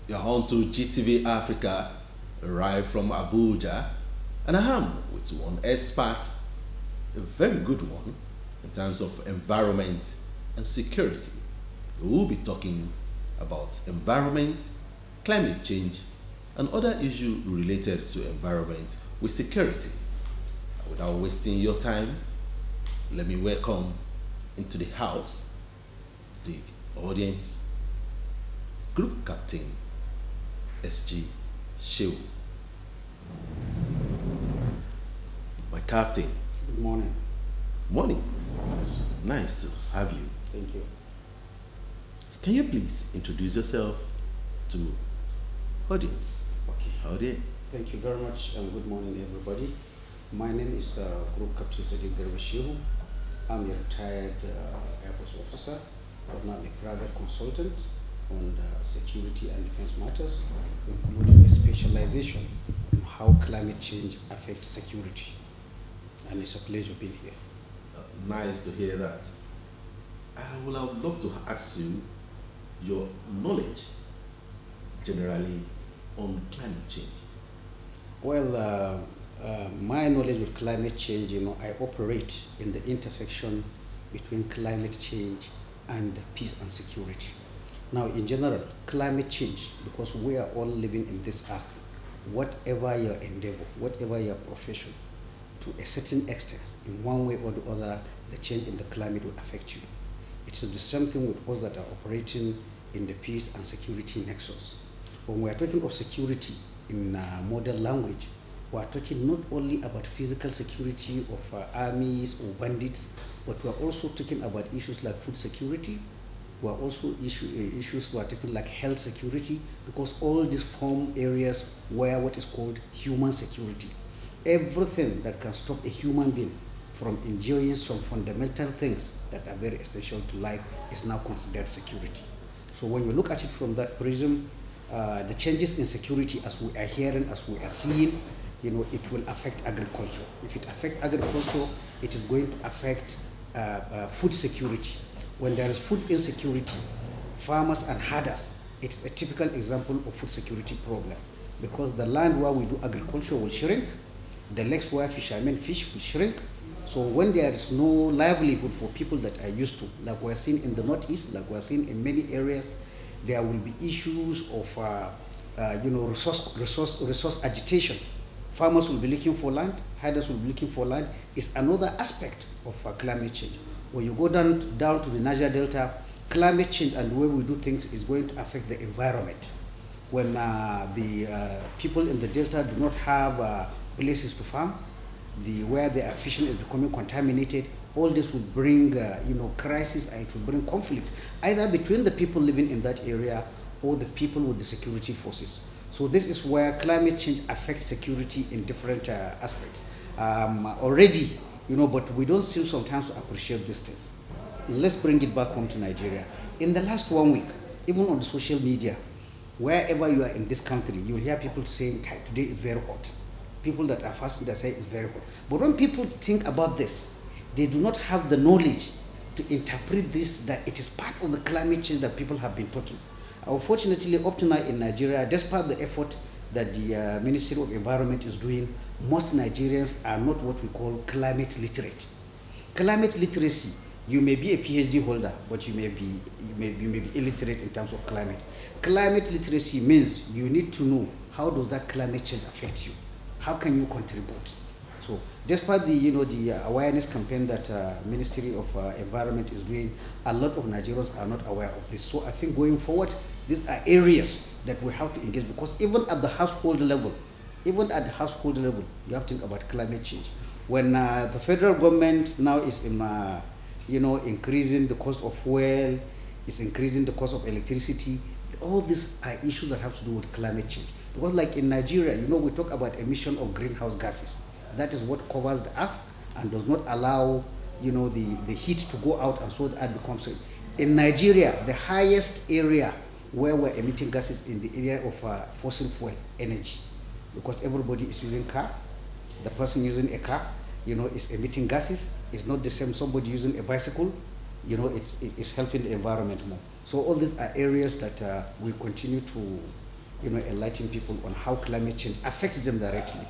You're on to GTV Africa, arrived from Abuja, and I am with one expert, a very good one, in terms of environment and security. We will be talking about environment, climate change, and other issues related to environment with security. Without wasting your time, let me welcome into the house the audience, Group Captain SG Shehu. My captain. Good morning. Morning. Nice to have you. Thank you. Can you please introduce yourself to audience? Okay. Howdy. Thank you very much and good morning, everybody. My name is Group Captain Shehu. I'm a retired Air Force officer, but now a private consultant on security and defense matters, including a specialization on how climate change affects security. And it's a pleasure being here. Nice to hear that. I would have loved to ask you your knowledge generally on climate change. Well, my knowledge with climate change, I operate in the intersection between climate change and peace and security. Now, in general, climate change, because we are all living in this earth, whatever your endeavor, whatever your profession, to a certain extent, in one way or the other, the change in the climate will affect you. It is the same thing with us that are operating in the peace and security nexus. When we are talking of security in modern language, we are talking not only about physical security of armies or bandits, but we are also talking about issues like food security. We are also issues we are talking like health security, because all these form areas where what is called human security. Everything that can stop a human being from enjoying some fundamental things that are very essential to life is now considered security. So when you look at it from that prism, the changes in security as we are hearing, as we are seeing, it will affect agriculture. If it affects agriculture, it is going to affect food security. When there is food insecurity, farmers and herders, it's a typical example of food security problem, because the land where we do agriculture will shrink, the lakes where fishermen fish will shrink. So when there is no livelihood for people that are used to, like we're seeing in the Northeast, like we're seeing in many areas, there will be issues of resource agitation. Farmers will be looking for land, herders will be looking for land. It's another aspect of climate change. When you go down to the Niger Delta, climate change and the way we do things is going to affect the environment. When the people in the Delta do not have places to farm, where they are fishing is becoming contaminated, all this will bring crisis, and it will bring conflict, either between the people living in that area or the people with the security forces. So this is where climate change affects security in different aspects. Already, but we don't seem sometimes to appreciate these things. Let's bring it back home to Nigeria. In the last 1 week, even on social media, wherever you are in this country, you'll hear people saying, today is very hot. People that are fasting, they say it's very hot. But when people think about this, they do not have the knowledge to interpret this, that it is part of the climate change that people have been talking. Unfortunately, up to now in Nigeria, despite the effort that the Ministry of Environment is doing, most Nigerians are not what we call climate literate. Climate literacy, you may be a PhD holder, but you may be illiterate in terms of climate. Climate literacy means you need to know, how does that climate change affect you? How can you contribute? So despite the awareness campaign that Ministry of Environment is doing, a lot of Nigerians are not aware of this. So I think going forward, these are areas that we have to engage, because even at the household level, you have to think about climate change. When the federal government now is increasing the cost of fuel, is increasing the cost of electricity, all these are issues that have to do with climate change. Because like in Nigeria, we talk about emission of greenhouse gases. That is what covers the earth and does not allow, the heat to go out, and so the earth becomes. In Nigeria, the highest area where we're emitting gases in the area of fossil fuel energy, because everybody is using car. The person using a car, is emitting gases. It's not the same somebody using a bicycle. It's helping the environment more. So all these are areas that we continue to enlighten people on how climate change affects them directly.